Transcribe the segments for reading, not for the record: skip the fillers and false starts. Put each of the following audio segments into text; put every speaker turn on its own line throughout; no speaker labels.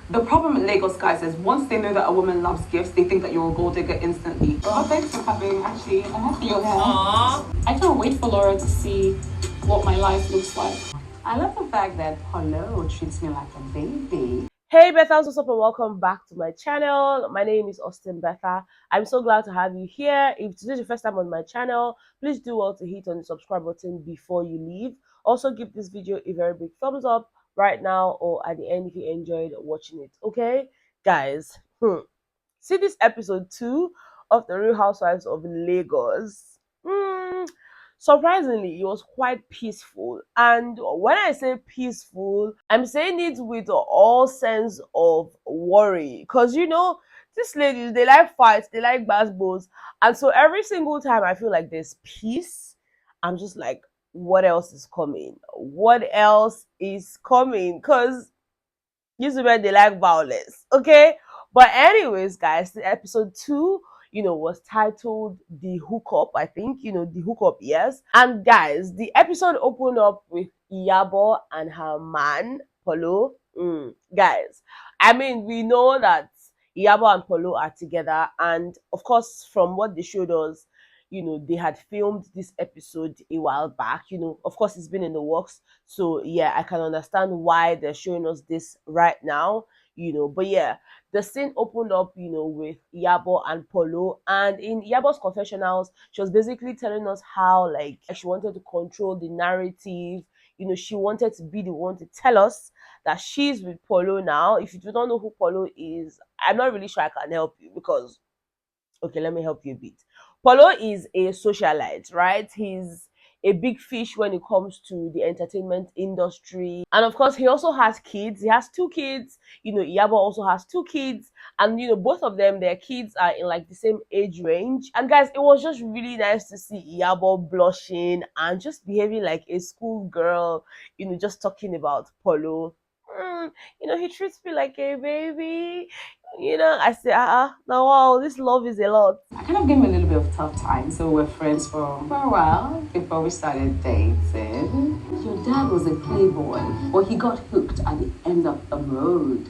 The problem with Lagos guys is once they know that a woman loves gifts, they think that you're a gold digger instantly.
Oh, thanks for coming. Actually, I'm happy you're here. I can't wait for Laura to see what my life looks like.
I love the fact that Polo treats me like a baby.
Hey Bethans, what's up and welcome back to my channel. My name is Austin Betha. I'm so glad to have you here. If today's your first time on my channel, please do well to hit on the subscribe button before you leave. Also give this video a very big thumbs up right now or at the end if you enjoyed watching it. Okay guys, see this episode 2 of the Real Housewives of Lagos. Surprisingly, it was quite peaceful. And when I say peaceful, I'm saying it with all sense of worry. Because, you know, these ladies, they like fights, they like basketballs. And so every single time I feel like there's peace, I'm just like, what else is coming? What else is coming? Because these women, they like violence, okay? But anyways, guys, the episode 2 was titled The Hookup, I think, The Hookup, yes. And guys, the episode opened up with Yabo and her man, Polo. Guys, I mean, we know that Yabo and Polo are together, and of course, from what they showed us, they had filmed this episode a while back. Of course, it's been in the works. So, yeah, I can understand why they're showing us this right now, But, yeah, the scene opened up, with Yabo and Polo. And in Yabo's confessionals, she was basically telling us how, like, she wanted to control the narrative. She wanted to be the one to tell us that she's with Polo now. If you do not know who Polo is, I'm not really sure I can help you because, okay, let me help you a bit. Polo is a socialite, right? He's a big fish when it comes to the entertainment industry. And of course, he also has kids. He has 2 kids. Yabo also has 2 kids. And, both of them, their kids are in like the same age range. And guys, it was just really nice to see Yabo blushing and just behaving like a school girl, just talking about Polo. He treats me like a baby. I say, now wow, this love is a lot.
I kind of gave him a little bit of tough time, so we're friends for a while before we started dating. Your dad was a playboy, but he got hooked at the end of the road.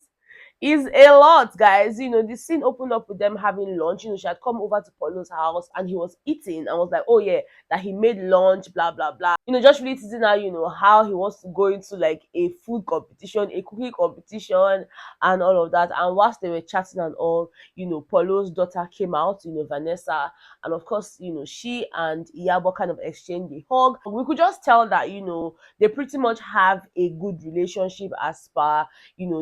Is a lot, guys. The scene opened up with them having lunch. She had come over to Polo's house and he was eating and was like, oh yeah, that he made lunch, blah blah blah. Just really teasing her, how he wants to go into like a food competition, a cooking competition, and all of that. And whilst they were chatting and all, Polo's daughter came out, Vanessa, and of course, she and Yabo kind of exchanged a hug. We could just tell that, they pretty much have a good relationship as per,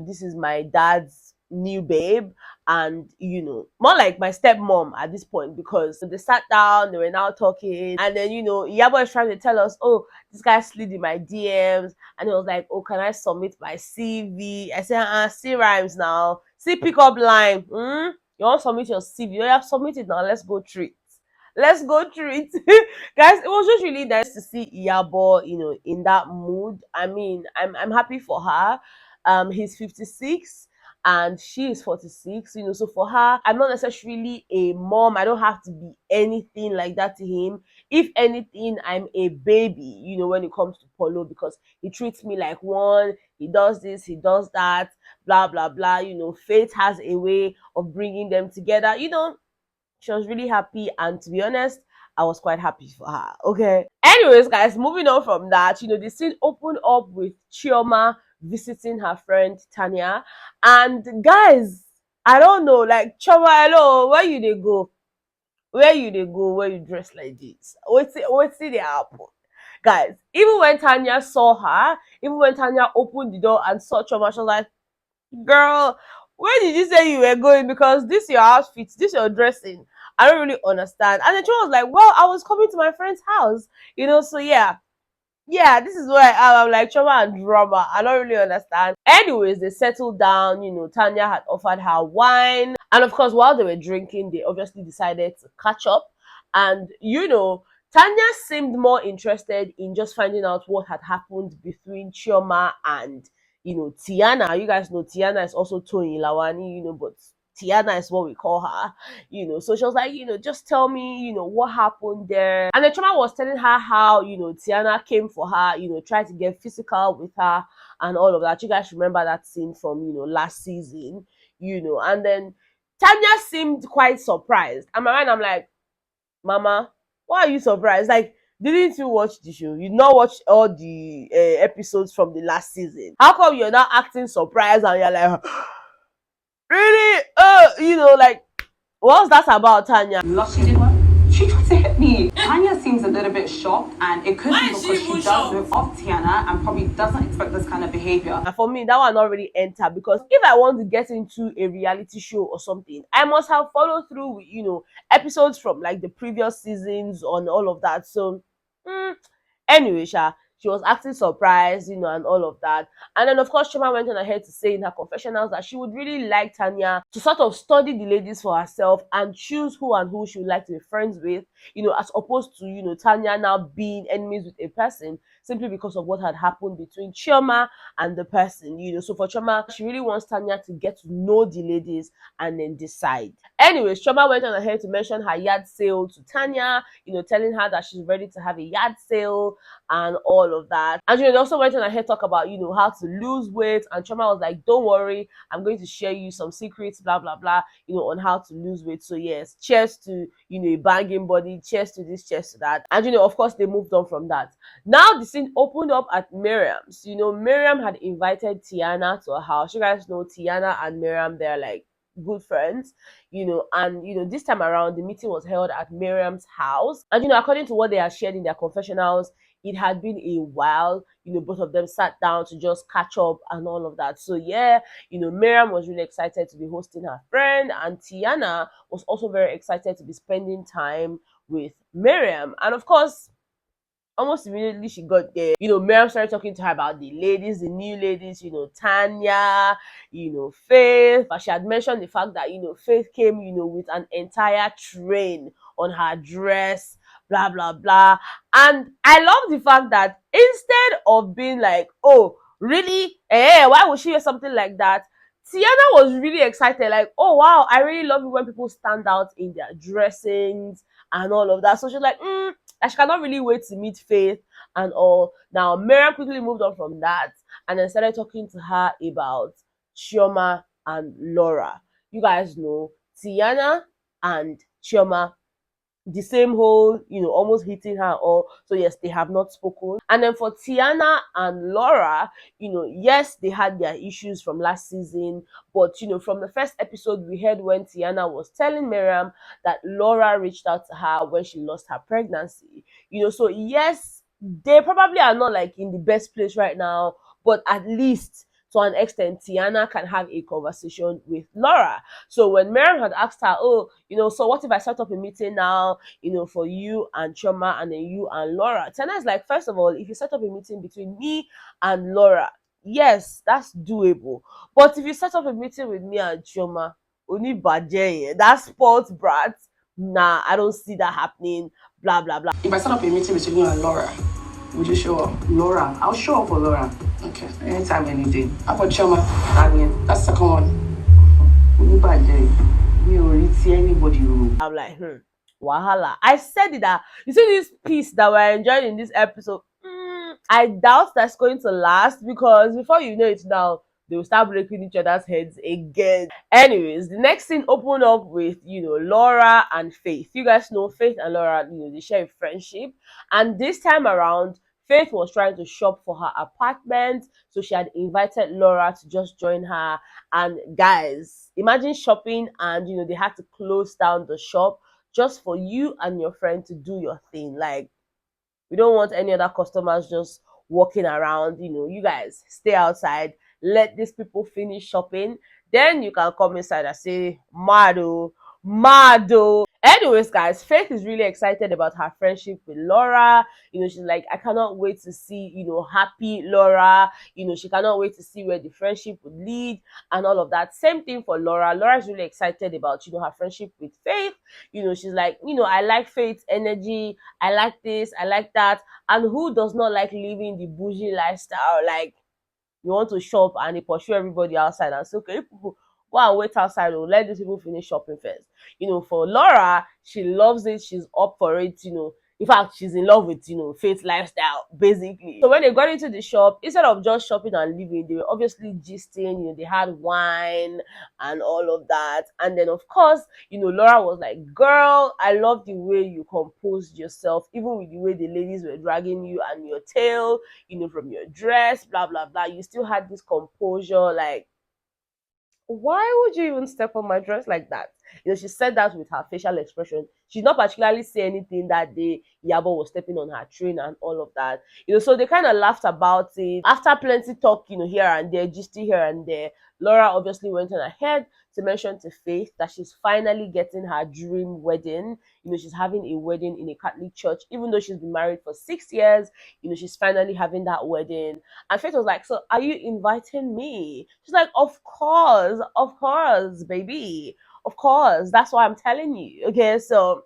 this is my dad's new babe, and more like my stepmom at this point, because they sat down, they were now talking, and then Yabo is trying to tell us, oh, this guy slid in my DMs, and he was like, oh, can I submit my CV? I said, see rhymes now, see pickup line. You want to submit your CV? You have submitted now. Let's go treat. Let's go through it. Guys, it was just really nice to see Yabo, in that mood. I mean, I'm happy for her. He's 56 and she is 46, so for her, I'm not necessarily a mom. I don't have to be anything like that to him. If anything, I'm a baby, when it comes to Polo, because he treats me like one. He does this, he does that, blah blah blah. Fate has a way of bringing them together. She was really happy, and to be honest, I was quite happy for her. Okay. Anyways, guys, moving on from that, the scene opened up with Chioma visiting her friend Tanya. And guys, I don't know, like, Chioma, hello, where you they go? Where you they go where you dress like this? What's it happen? Guys, even when Tanya saw her, even when Tanya opened the door and saw Chioma, she was like, girl, where did you say you were going? Because this your outfit, this your dressing. I don't really understand. And then she was like, well, I was coming to my friend's house, so yeah, this is where I am. I'm like, trauma and drama. I don't really understand. Anyways, they settled down. Tanya had offered her wine, and of course, while they were drinking, they obviously decided to catch up. And Tanya seemed more interested in just finding out what had happened between Chioma and Tiana. You guys know Tiana is also Toyin Lawani, but Tiana is what we call her, So she was like, just tell me, what happened there. And then Chioma was telling her how, Tiana came for her, tried to get physical with her and all of that. You guys remember that scene from, last season, And then Tanya seemed quite surprised. And my mind, I'm like, Mama, why are you surprised? Like, didn't you watch the show? You not watch all the episodes from the last season. How come you're not acting surprised and you're like, really? Like, what's that about, Tanya?
She did what? She tried to hit me. Tanya seems a little bit shocked, and it could be because she does know of Tiana and probably doesn't expect this kind of behavior.
And for me, that one not really enter, because if I want to get into a reality show or something, I must have followed through with, episodes from like the previous seasons on all of that. So, anyway, she was acting surprised, and all of that. And then, of course, Chioma went on ahead to say in her confessionals that she would really like Tanya to sort of study the ladies for herself and choose who and who she would like to be friends with, as opposed to, Tanya now being enemies with a person simply because of what had happened between Chioma and the person, So for Chioma, she really wants Tanya to get to know the ladies and then decide. Anyways, Chioma went on ahead to mention her yard sale to Tanya, telling her that she's ready to have a yard sale and all of that. And they also went on ahead to talk about, how to lose weight. And Chioma was like, don't worry, I'm going to share you some secrets, blah, blah, blah, on how to lose weight. So yes, cheers to, a banging body, cheers to this, cheers to that. And, of course, they moved on from that. Now the scene opened up at Miriam's. Miriam had invited Tiana to her house. You guys know Tiana and Miriam, they're like good friends, and this time around the meeting was held at Miriam's house. And according to what they had shared in their confessionals, it had been a while, both of them sat down to just catch up and all of that. So yeah, Miriam was really excited to be hosting her friend, and Tiana was also very excited to be spending time with Miriam. And of course, almost immediately she got there, Miriam started talking to her about the ladies, the new ladies, Tanya, Faith. But she had mentioned the fact that, Faith came, with an entire train on her dress, blah, blah, blah. And I love the fact that instead of being like, oh, really? Why would she hear something like that? Tiana was really excited, like, oh, wow, I really love it when people stand out in their dressings and all of that. So she's like, she cannot really wait to meet Faith and all. Now, Miriam quickly moved on from that and then started talking to her about Chioma and Laura. You guys know Tiana and Chioma, the same hole, almost hitting her all. So yes, they have not spoken. And then for Tiana and Laura, yes, they had their issues from last season, but from the first episode we heard when Tiana was telling Miriam that Laura reached out to her when she lost her pregnancy. So yes, they probably are not like in the best place right now, but at least to an extent, Tiana can have a conversation with Laura. So when Miriam had asked her, oh, so what if I set up a meeting now, for you and Chioma and then you and Laura? Tiana is like, first of all, if you set up a meeting between me and Laura, yes, that's doable. But if you set up a meeting with me and Chioma, only Baje, that sports brat, nah, I don't see that happening, blah, blah, blah.
If I set up a meeting between you and Laura, would you show up? Laura, I'll show up for Laura. Okay. Anytime, any day. How about Chioma? Tanya. That's the second one. We already see anybody.
I'm like, wahala. I said it that, you see this piece that we're enjoying in this episode, I doubt that's going to last, because before you know it now, they will start breaking each other's heads again. Anyways, the next scene opened up with, Laura and Faith. You guys know Faith and Laura, they share a friendship. And this time around, Faith was trying to shop for her apartment. So she had invited Laura to just join her. And guys, imagine shopping and, they had to close down the shop just for you and your friend to do your thing. Like, we don't want any other customers just walking around. You guys stay outside, let these people finish shopping, then you can come inside and say, Mado. Anyways, guys, Faith is really excited about her friendship with Laura. She's like, I cannot wait to see, happy Laura. She cannot wait to see where the friendship would lead and all of that. Same thing for Laura. Laura's really excited about, her friendship with Faith. She's like, I like Faith's energy. I like this, I like that. And who does not like living the bougie lifestyle? Like, you want to shop and they pursue everybody outside and say, okay, people go and wait outside, or let these people finish shopping first. For Laura, she loves it, she's up for it, in fact, she's in love with, Faith's lifestyle, basically. So when they got into the shop, instead of just shopping and leaving, they were obviously gisting, they had wine and all of that. And then, of course, Laura was like, girl, I love the way you composed yourself, even with the way the ladies were dragging you and your tail, from your dress, blah, blah, blah. You still had this composure, like, why would you even step on my dress like that? She said that with her facial expression. She did not particularly say anything that day Yabo was stepping on her train and all of that. So they kind of laughed about it. After plenty talk, here and there, gisty here and there, Laura obviously went on ahead to mention to Faith that she's finally getting her dream wedding. She's having a wedding in a Catholic church, even though she's been married for 6 years. She's finally having that wedding. And Faith was like, so are you inviting me? She's like, of course, baby. Of course. That's why I'm telling you. Okay, so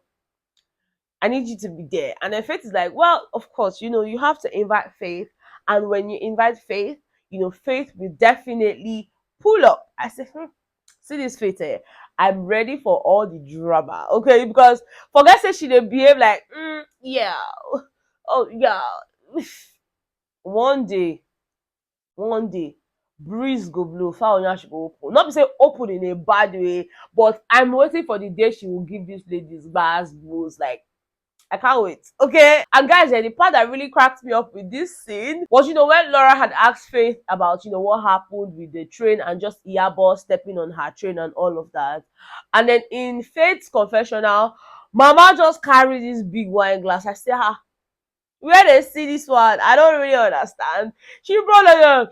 I need you to be there. And then Faith is like, well, of course, you have to invite Faith. And when you invite Faith, Faith will definitely pull up. I said, see this Faith here. I'm ready for all the drama. Okay, because forget say she didn't behave like, yeah. Oh, yeah. One day, breeze go blow, foul yansh go open. Not be say open in a bad way, but I'm waiting for the day she will give these ladies bars, blows, like, I can't wait. Okay. And guys, the part that really cracked me up with this scene was, when Laura had asked Faith about, what happened with the train and just Yabo stepping on her train and all of that. And then in Faith's confessional, Mama just carried this big wine glass. I say, where they see this one? I don't really understand. She brought like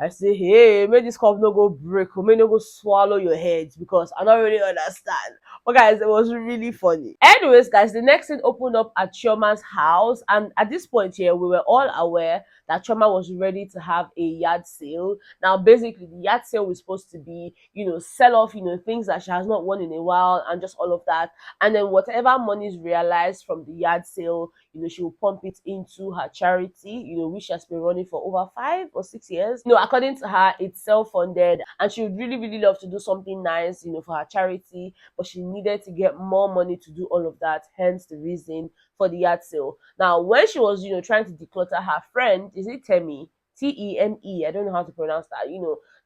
I say, hey, may this cup no go break, or may no go swallow your head, because I don't really understand. But guys, it was really funny. Anyways, guys, the next scene opened up at Chioma's house, and at this point here, we were all aware that Chioma was ready to have a yard sale. Now, basically, the yard sale was supposed to be, sell off, things that she has not worn in a while, and just all of that. And then whatever money is realized from the yard sale, she will pump it into her charity, which has been running for over 5 or 6 years. According to her, it's self-funded, and she would really, really love to do something nice, for her charity, but she needed to get more money to do all of that, hence the reason for the yard sale. Now, when she was, trying to declutter her friend, is it Temi? Teme, I don't know how to pronounce that,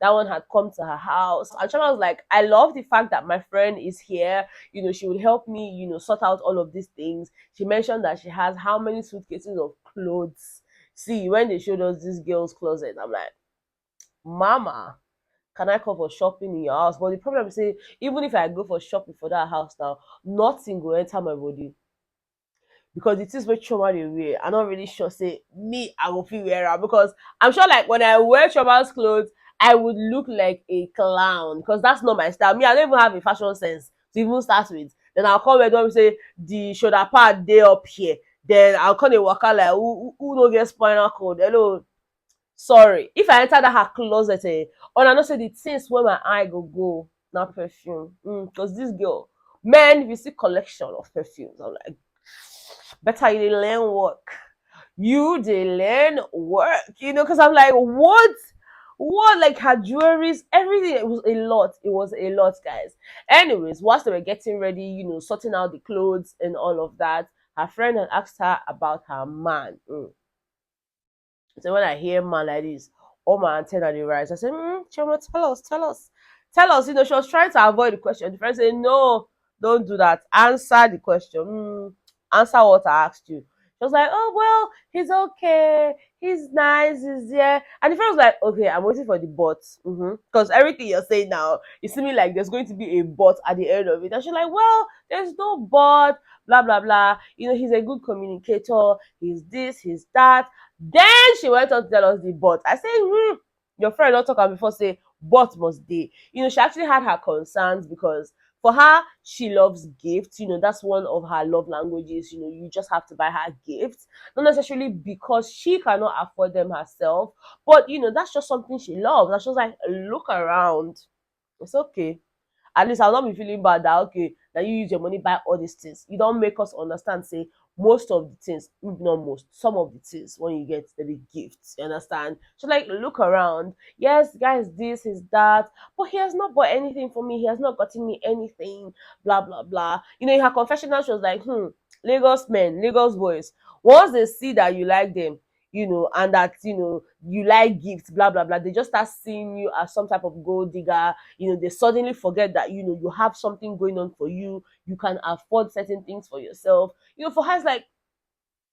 that one had come to her house. And Chioma was like, I love the fact that my friend is here, she would help me, sort out all of these things. She mentioned that she has how many suitcases of clothes. See, when they showed us this girl's closet, I'm like, Mama, can I come for shopping in your house? But the problem is, even if I go for shopping for that house now, nothing will enter my body. Because it is where Chioma dey wear. I'm not really sure, say, me, I will feel wear her. Because I'm sure, like, when I wear Chioma's clothes, I would look like a clown. Because that's not my style. Me, I don't even have a fashion sense to even start with. Then I'll come and say, the shoulder part, they up here. Then I'll come and walk out like, who don't get spinal cord? Hello. Sorry. If I enter that her closet, or I know say the things where my eye go, now perfume. Because this girl, man, if you see collection of perfumes, I'm like, better you dey learn work. You dey learn work, because I'm like, what? Like her jewelries, everything. It was a lot, guys. Anyways, whilst they were getting ready, sorting out the clothes and all of that, her friend had asked her about her man. So when I hear man like this, all my antenna they rise. I said, Chioma, tell us. She was trying to avoid the question. The friend said, no, don't do that. Answer the question. Answer what I asked you. She was like, oh, well, he's okay. He's nice. He's there. And the friend was like, okay, I'm waiting for the but. Because everything you're saying now, it seems like there's going to be a but at the end of it. And she's like, well, there's no but, blah, blah, blah. He's a good communicator. He's this, he's that. Then she went on to tell us the but. I said, your friend not talking before say, but must they? She actually had her concerns because for her, she loves gifts. That's one of her love languages. You just have to buy her gifts. Not necessarily because she cannot afford them herself, but, that's just something she loves. And she was like, look around. It's okay. At least I'll not be feeling bad that, okay, that you use your money buy all these things. You don't make us understand, say, most of the things, not most, some of the things when you get the gifts, you understand? So like look around. Yes, guys, this is that, but he has not bought anything for me. He has not gotten me anything, blah blah blah. You know, in her confessional, she was like, Lagos men, Lagos boys, once they see that you like them, you know, and that, you know, you like gifts, blah blah blah, they just start seeing you as some type of gold digger. You know, they suddenly forget that, you know, you have something going on for you. You can afford certain things for yourself. You know, for her, it's like,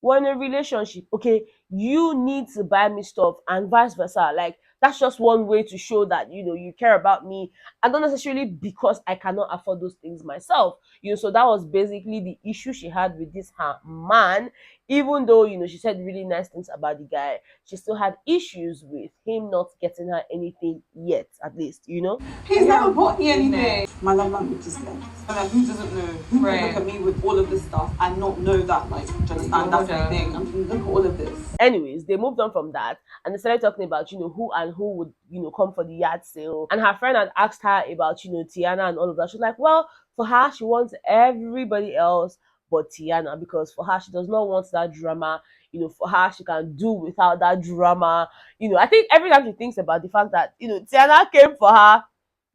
we're in a relationship, okay, you need to buy me stuff and vice versa. Like, that's just one way to show that, you know, you care about me, and not necessarily because I cannot afford those things myself. You know, so that was basically the issue she had with this her man. Even though, you know, she said really nice things about the guy, she still had issues with him not getting her anything yet, at least, you know.
He's never bought me anything. My love language is left. Who doesn't know? Who can look at me with all of this stuff and not know that, like, do you understand? That's the thing. I'm thinking, look at all of this.
Anyways, they moved on from that and they started talking about, you know, who and who would, you know, come for the yard sale. And her friend had asked her about, you know, Tiana and all of that. She's like, well, for her, she wants everybody else but Tiana, because for her, she does not want that drama. You know, for her, she can do without that drama. You know, I think every time she thinks about the fact that, you know, Tiana came for her,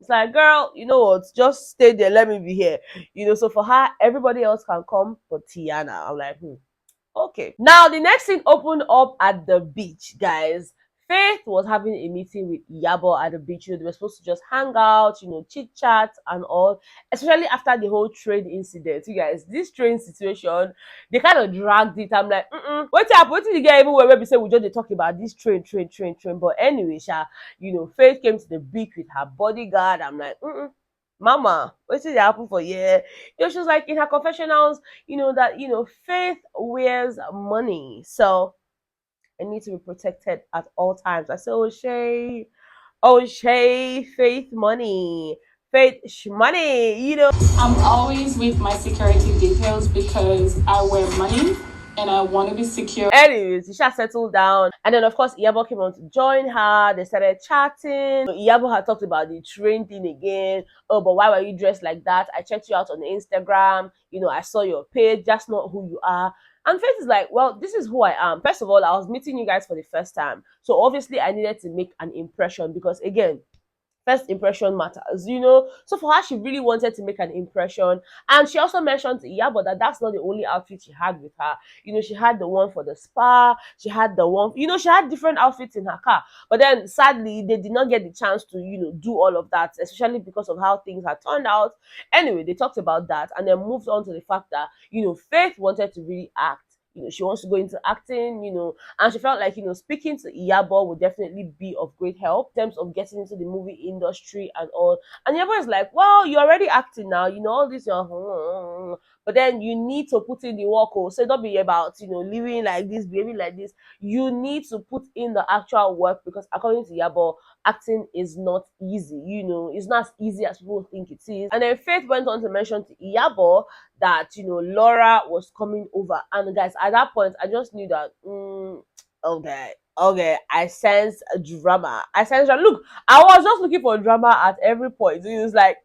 it's like, girl, you know what, just stay there, let me be here. You know, so for her, everybody else can come but Tiana. I'm like, okay. Now, the next thing opened up at the beach, guys. Faith was having a meeting with Yabo at the beach. You know, they were supposed to just hang out, you know, chit chat and all, especially after the whole train incident. You guys, this train situation, they kind of dragged it. I'm like, what happened? What did you get everywhere where we say we just talk about this train? But anyway, you know, Faith came to the beach with her bodyguard. I'm like, Mama, what did happen for you? You know, she was like in her confessionals, you know, that, you know, Faith wears money. So I need to be protected at all times. I said, oh Shay, Faith money. Faith money, you know.
I'm always with my security details because I wear money and I want to be secure.
Anyways, Isha settled down. And then, of course, Yabo came on to join her. They started chatting. Yabo had talked about the train thing again. Oh, but why were you dressed like that? I checked you out on Instagram. You know, I saw your page. That's not who you are. And Faith is like, well, this is who I am. First of all, I was meeting you guys for the first time. So obviously, I needed to make an impression because, again, first impression matters, you know. So for her, she really wanted to make an impression. And she also mentioned to Iyabo that that's not the only outfit she had with her. You know, she had the one for the spa, she had the one, you know, she had different outfits in her car. But then sadly, they did not get the chance to, you know, do all of that, especially because of how things had turned out. Anyway, they talked about that and then moved on to the fact that, you know, Faith wanted to really act. You know, she wants to go into acting, you know, and she felt like, you know, speaking to Iyabo would definitely be of great help in terms of getting into the movie industry and all. And Iyabo is like, well, you're already acting now, you know, all this, but then you need to put in the work. Oh, so don't be about, you know, living like this, behaving like this. You need to put in the actual work because according to Iyabo, acting is not easy, you know, it's not as easy as people think it is. And then Faith went on to mention to Iyabo that, you know, Laura was coming over. And guys, at that point, I just knew that, okay, I sense a drama. Look, I was just looking for drama at every point. So it was like,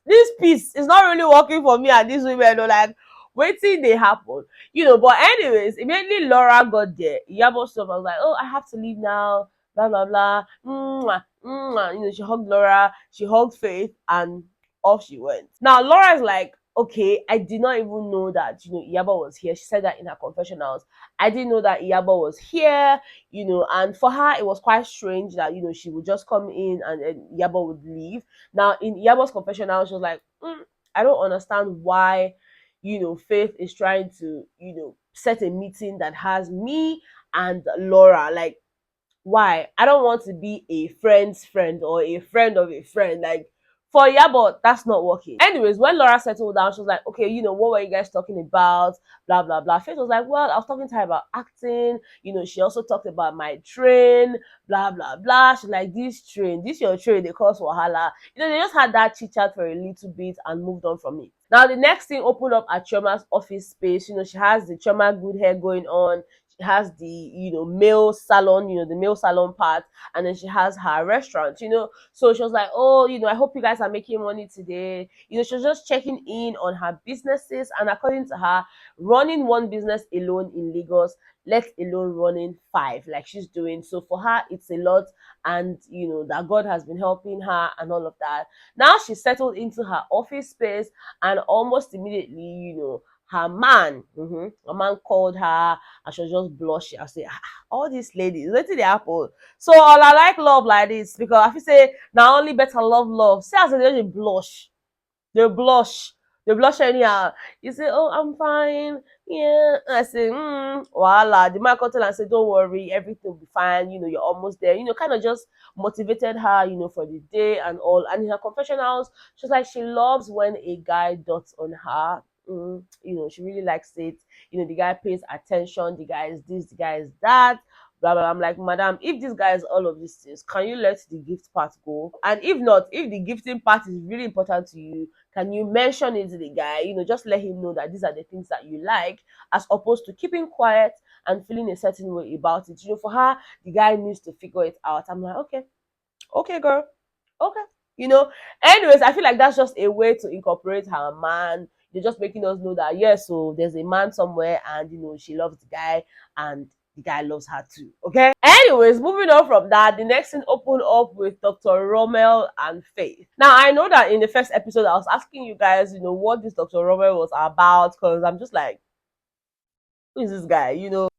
this piece is not really working for me and these women are like, wait till they happen. You know, but anyways, immediately Laura got there. Yabo stuff, I was like, oh, I have to leave now. Blah, blah, blah. Mwah, mwah. You know, she hugged Laura, she hugged Faith, and off she went. Now, Laura is like, okay, I did not even know that, you know, Iyabo was here. She said that in her confessionals. I didn't know that Iyabo was here, you know, and for her, it was quite strange that, you know, she would just come in and then Iyabo would leave. Now, in Iyabo's confessional, she was like, I don't understand why, you know, Faith is trying to, you know, set a meeting that has me and Laura. Like, why? I don't want to be a friend's friend or a friend of a friend. Like, for Yabo, that's not working. Anyways, when Laura settled down, she was like, okay, you know, what were you guys talking about? Blah, blah, blah. Faith was like, well, I was talking to her about acting. You know, she also talked about my train, blah, blah, blah. She's like, this your train, they cause wahala. You know, they just had that chit chat for a little bit and moved on from it. Now, the next thing opened up at Chioma's office space. You know, she has the Chioma good hair going on. has the, male salon, the male salon part, and then she has her restaurant, so she was like, oh, I hope you guys are making money today. She was just checking in on her businesses, and according to her, running one business alone in Lagos, let alone running 5 like she's doing. So for her, it's a lot, and that God has been helping her and all of that. Now she settled into her office space, and almost immediately, her man, a man called her, and she was just blushing. I say, all these ladies, wait till they happen. So all I like love like this, because I feel say now only better love. See as they blush. They blush. They blush anyhow. You say, oh, I'm fine. Yeah. I say, voila. The man called and say, don't worry, everything will be fine. You're almost there. Kind of just motivated her, for the day and all. And in her confessionals, she's like, she loves when a guy dotes on her. She really likes it. The guy pays attention. The guy is this, the guy is that. Blah, blah. I'm like, madam, if this guy is all of these things, can you let the gift part go? And if not, if the gifting part is really important to you, can you mention it to the guy? Just let him know that these are the things that you like, as opposed to keeping quiet and feeling a certain way about it. For her, the guy needs to figure it out. I'm like, okay, girl, okay. Anyways, I feel like that's just a way to incorporate her man. They're just making us know that, yes, so there's a man somewhere, and she loves the guy, and the guy loves her too. Okay. Anyways, moving on from that, the next thing opened up with Dr. Romel and Faith. Now, I know that in the first episode, I was asking you guys, what this Dr. Romel was about, because I'm just like, who is this guy?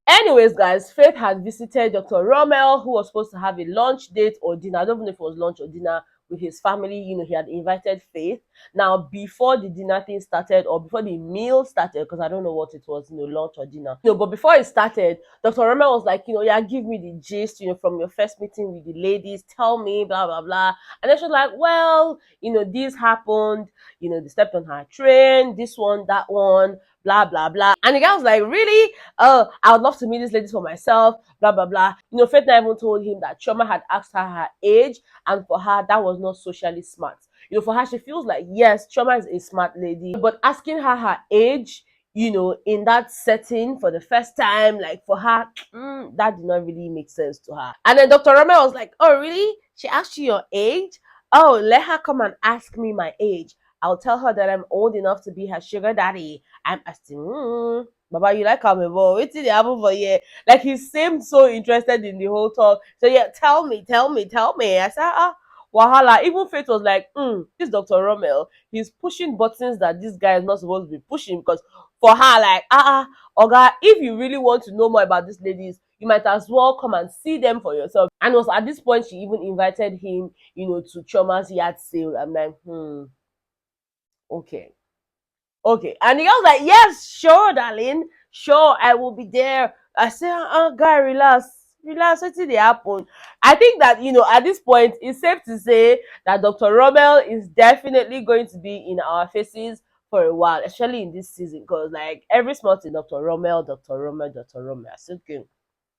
Anyways, guys, Faith had visited Dr. Romel, who was supposed to have a lunch date or dinner. I don't know if it was lunch or dinner with his family. He had invited Faith. Now, before the dinner thing started, or before the meal started, because I don't know what it was, lunch or dinner. But before it started, Dr. Romel was like, yeah, give me the gist, from your first meeting with the ladies. Tell me, blah, blah, blah. And then she was like, well, this happened. They stepped on her train, this one, that one, blah, blah, blah. And the guy was like, really? Oh, I would love to meet these ladies for myself, blah, blah, blah. Faith even told him that Chioma had asked her age, and for her, that was not socially smart. For her, she feels like, yes, Chioma is a smart lady, but asking her age, in that setting for the first time, like for her, that did not really make sense to her. And then Dr. Romel was like, oh, really? She asked you your age? Oh, let her come and ask me my age. I'll tell her that I'm old enough to be her sugar daddy. I'm asking, Baba, you like Amebo? Wait till they happen for you. Like, he seemed so interested in the whole talk. So yeah, tell me. I said, wahala. Even Faith was like, this Dr. Romel, he's pushing buttons that this guy is not supposed to be pushing, because for her, like, Oga, if you really want to know more about these ladies, you might as well come and see them for yourself. And it was at this point she even invited him, to Chioma's yard sale. I'm like, okay. And the girl was like, yes, sure, darling. Sure, I will be there. I said, guy, relax. What did it happen? I think that, at this point, it's safe to say that Dr. Romel is definitely going to be in our faces for a while, especially in this season, because, like, every small thing, Dr. Romel. I said, okay.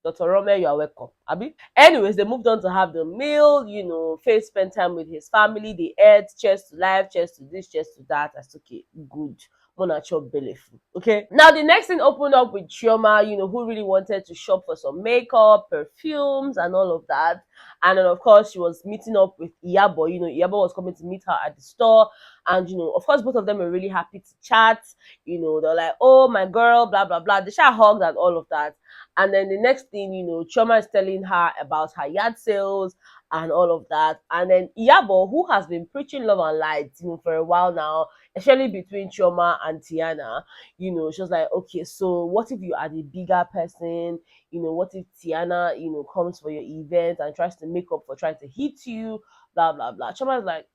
Dr. Romel, you are welcome. Abi? Anyways, they moved on to have the meal. Faith spent time with his family. They ate, cheers to life, cheers to this, cheers to that. I said, okay, good. Okay. Now the next thing opened up with Chioma, who really wanted to shop for some makeup, perfumes, and all of that. And then of course she was meeting up with Yabo. Yabo was coming to meet her at the store. And of course both of them were really happy to chat. They're like, oh my girl, blah blah blah. They shall hug and all of that. And then the next thing, Chioma is telling her about her yard sales and all of that. And then Yabo, who has been preaching love and light, for a while now, especially between Chioma and Tiana, she was like, okay, so what if you are the bigger person? What if Tiana, comes for your event and tries to make up for trying to hit you, blah, blah, blah. Chioma is like,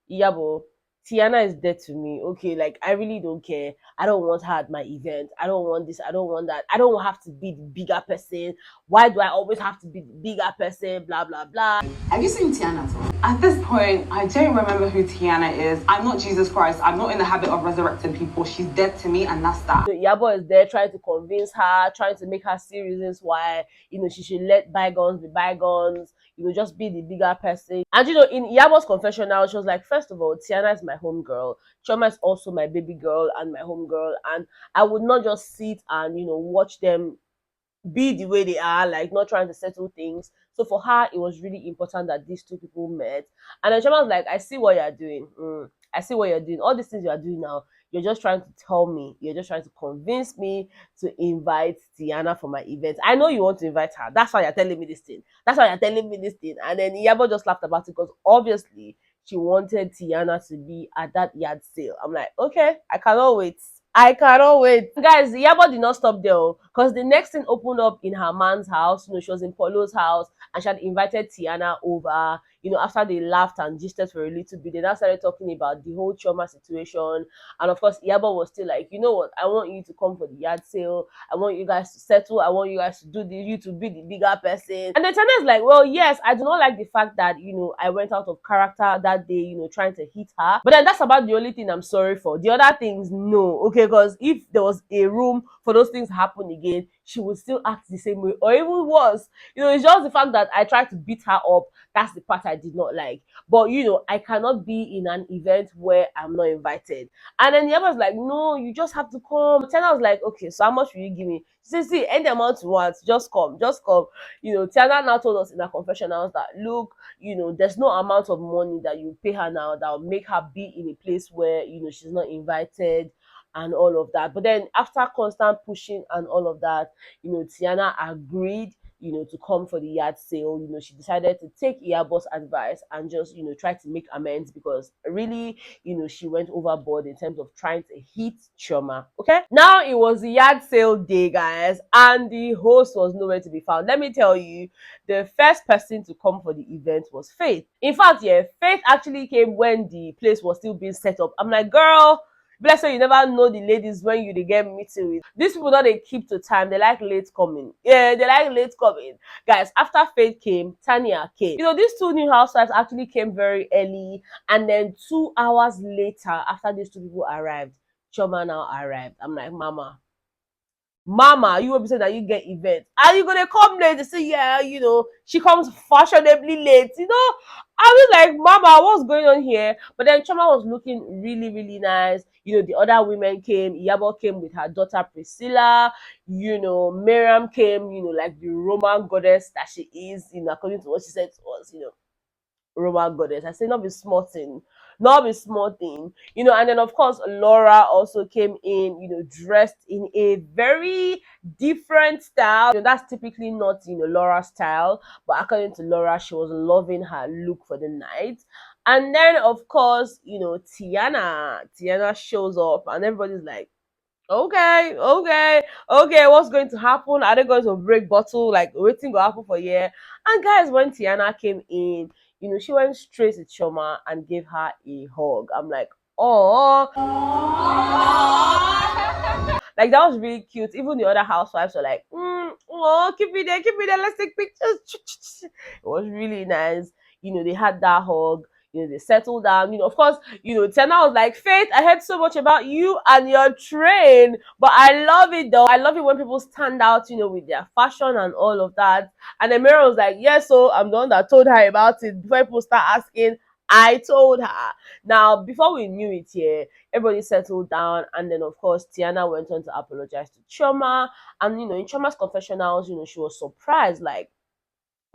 Yabo, Tiana is dead to me. Okay, like, I really don't care. I don't want her at my event. I don't want this. I don't want that. I don't have to be the bigger person. Why do I always have to be the bigger person? Blah, blah, blah.
Have you seen Tiana at all? At this point, I don't remember who Tiana is. I'm not Jesus Christ. I'm not in the habit of resurrecting people. She's dead to me, and that's that.
So Yabo is there trying to convince her, trying to make her see reasons why, she should let bygones be bygones, just be the bigger person. And, in Yabo's confessional, she was like, first of all, Tiana is my homegirl. Chioma is also my baby girl and my homegirl. And I would not just sit and, watch them be the way they are, like not trying to settle things. So for her, it was really important that these two people met. And then Chioma was like, I see what you're doing. I see what you're doing. All these things you are doing now, you're just trying to tell me, you're just trying to convince me to invite Tiana for my event. I know you want to invite her. That's why you're telling me this thing. That's why you're telling me this thing. And then Yabo just laughed about it because obviously she wanted Tiana to be at that yard sale. I'm like, okay, I cannot wait. I cannot wait. Guys, Yabo did not stop there because the next thing opened up in her man's house. She was in Polo's house and she had invited Tiana over. After they laughed and gisted for a little bit, they now started talking about the whole Chioma situation. And of course, Yabo was still like, you know what? I want you to come for the yard sale. I want you guys to settle. I want you guys to do this. You to be the bigger person. And then Tanya is like, well, yes, I do not like the fact that, I went out of character that day, trying to hit her. But then that's about the only thing I'm sorry for. The other things, no. Okay, because if there was a room for those things to happen again, she would still act the same way or even worse. It's just the fact that I tried to beat her up. That's the part I did not like. But I cannot be in an event where I'm not invited. And then the other was like, no, you just have to come. Tiana was like, okay, so how much will you give me? She said, see, any amount you want, just come, just come. Tiana now told us in her confessionals that, look, there's no amount of money that you pay her now that will make her be in a place where, she's not invited and all of that. But then after constant pushing and all of that, Tiana agreed, to come for the yard sale. She decided to take Iyabo's advice and just, try to make amends because really, she went overboard in terms of trying to hit Chioma. Okay. Now it was the yard sale day, guys, and the host was nowhere to be found. Let me tell you, the first person to come for the event was Faith. In fact, yeah, Faith actually came when the place was still being set up. I'm like, girl, bless her, you never know the ladies when you get meeting with. These people don't they keep to time. They like late coming. Yeah, they like late coming. Guys, after Faith came, Tanya came. These two new housewives actually came very early. And then 2 hours later, after these two people arrived, Chioma now arrived. I'm like, Mama, you will be saying that you get events. Are you gonna come late? They say, yeah, she comes fashionably late. I was like, Mama, what's going on here? But then Chioma was looking really, really nice. The other women came. Yabo came with her daughter Priscilla. Miriam came, like the Roman goddess that she is, according to what she said to us, Roman goddess. I say not be small thing, not be small thing, and then of course Laura also came in, dressed in a very different style. That's typically not Laura's style, but according to Laura, she was loving her look for the night. And then of course, Tiana shows up and everybody's like, okay, what's going to happen? Are they going to break bottle? Like, waiting to happen for a year? And guys, when Tiana came in, she went straight to Chioma and gave her a hug. I'm like, oh, like that was really cute. Even the other housewives were like, oh, keep it there, let's take pictures. It was really nice. They had that hug. They settled down. Of course, Tiana was like, Faith, I heard so much about you and your train, but I love it though. I love it when people stand out, with their fashion and all of that. And then Miriam was like, yes, so I'm the one that told her about it. Before people start asking, I told her. Now, before we knew it here, everybody settled down. And then, of course, Tiana went on to apologize to Chioma. And, in Chioma's confessionals, she was surprised, like,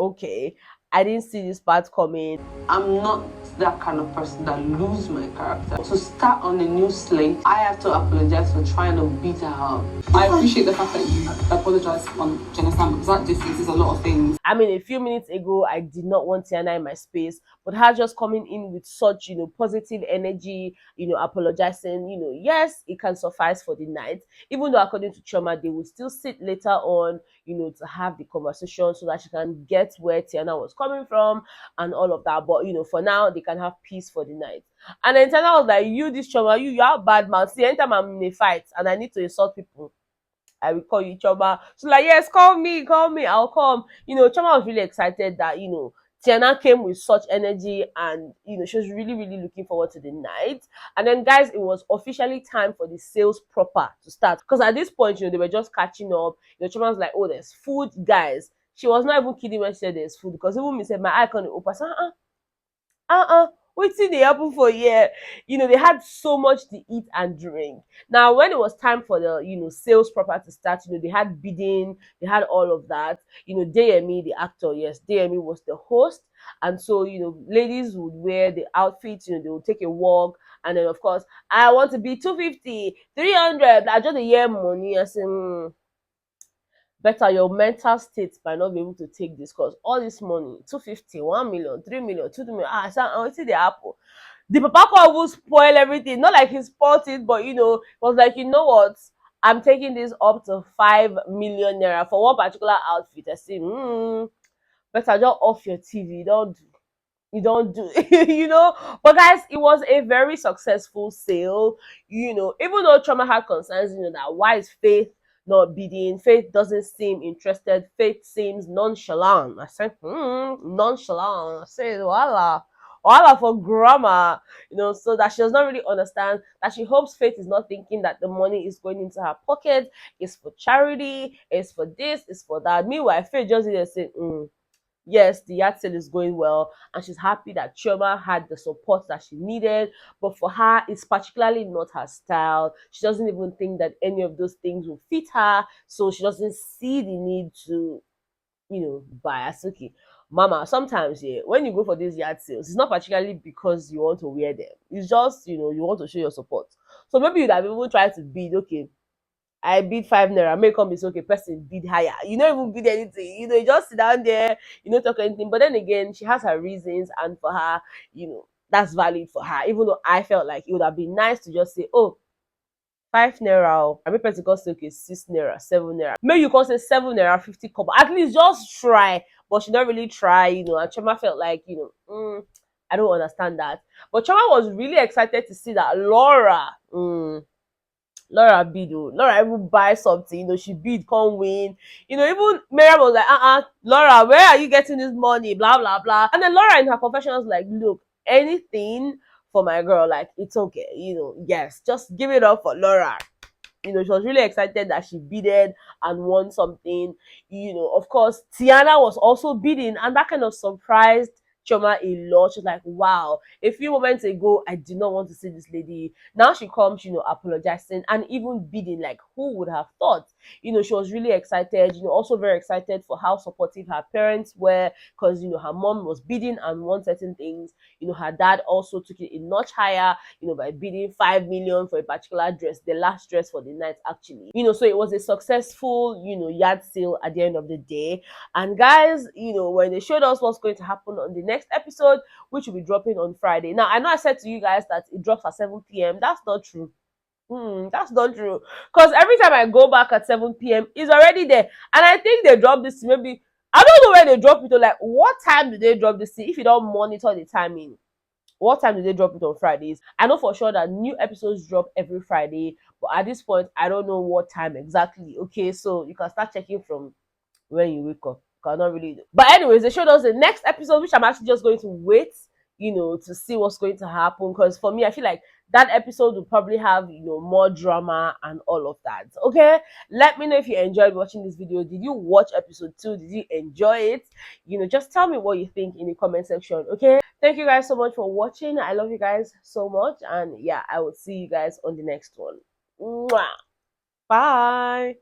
okay, I didn't see this part coming.
I'm not that kind of person that lose my character. To start on a new slate, I have to apologize for trying to beat her up.
I appreciate the fact that you apologize on Jennifer because that differences a lot of things.
I mean, a few minutes ago, I did not want Tiana in my space, but her just coming in with such, positive energy, apologizing, yes, it can suffice for the night. Even though according to Chioma, they would still sit later on, to have the conversation so that she can get where Tiana was coming from and all of that. But, for now, they can have peace for the night. And then Tiana was like, this Chioma, you are bad man. See, anytime I'm in a fight and I need to insult people, I will call you Chioma. So like, yes, call me, I'll come. Chioma was really excited that, Tiana came with such energy and, she was really, really looking forward to the night. And then, guys, it was officially time for the sales proper to start. Because at this point, they were just catching up. Chioma was like, oh, there's food, guys. She was not even kidding when she said there's food. Because even me said, my eye can't open. I said, wetin dey happen for here? They had so much to eat and drink. Now, when it was time for the sales proper to start, they had bidding, they had all of that. Deyemi, the actor, yes, Deyemi was the host. And so, ladies would wear the outfits, they would take a walk, and then of course, I want to be 250, 300, I just a year money. I say, better your mental state might not be able to take this, because all this money, 250, 1 million, 3 million, 2 million, I see the apple. The papa call will spoil everything. Not like he spoiled it, but was like, you know what? I'm taking this up to 5 million naira for one particular outfit. I say, better just off your TV. You don't do But guys, it was a very successful sale. Even though Chioma had concerns, that why is Faith not bidding? Faith doesn't seem interested. Faith seems nonchalant. I said, nonchalant. I said, voila for grammar, so that she does not really understand, that she hopes Faith is not thinking that the money is going into her pocket, it's for charity, it's for this, it's for that. Meanwhile, Faith just didn't say, yes, the yard sale is going well, and she's happy that Chioma had the support that she needed. But for her, it's particularly not her style. She doesn't even think that any of those things will fit her, so she doesn't see the need to, buy Asuki. Mama, sometimes, yeah, when you go for these yard sales, it's not particularly because you want to wear them. It's just, you want to show your support. So maybe you'd have even tried to bid, okay, I bid 5 naira, may come is okay, person bid higher. You don't even bid anything, you just sit down there, talk anything. But then again, she has her reasons, and for her, that's valid for her. Even though I felt like it would have been nice to just say, oh, 5 naira, I make person say, okay, 6 naira, 7 naira. Maybe you can say 7 naira, 50 kobo. At least just try. But she don't really try, and Chioma felt like, I don't understand that. But Chioma was really excited to see that Laura bid. Laura even buy something, she bid, can't win. Even Miriam was like, Laura, where are you getting this money? Blah blah blah. And then Laura in her confession was like, look, anything for my girl, like it's okay, yes, just give it up for Laura. She was really excited that she bidded and won something. Of course, Tiana was also bidding, and that kind of surprised Chioma a lot. She's like, wow, a few moments ago, I did not want to see this lady. Now she comes, apologizing and even bidding. Like, who would have thought? She was really excited, also very excited for how supportive her parents were, because, her mom was bidding and won certain things. Her dad also took it a notch higher, by bidding 5 million for a particular dress, the last dress for the night, actually. So it was a successful, yard sale at the end of the day. And guys, when they showed us what's going to happen on the next episode, which will be dropping on Friday. Now, I know I said to you guys that it drops at 7 p.m. That's not true. That's not true. Because every time I go back at 7 p.m., it's already there. And I think they dropped this maybe, I don't know where they drop it, or like, what time do they drop this? If you don't monitor the timing, what time do they drop it on Fridays? I know for sure that new episodes drop every Friday, but at this point, I don't know what time exactly. Okay, so you can start checking from when you wake up. Cannot really do. But anyways, they showed us the next episode, which I'm actually just going to wait, to see what's going to happen. Because for me, I feel like that episode will probably have, more drama and all of that. Okay, let me know if you enjoyed watching this video. Did you watch episode 2? Did you enjoy it? Just tell me what you think in the comment section. Okay, thank you guys so much for watching. I love you guys so much, and yeah, I will see you guys on the next one. Mwah. Bye.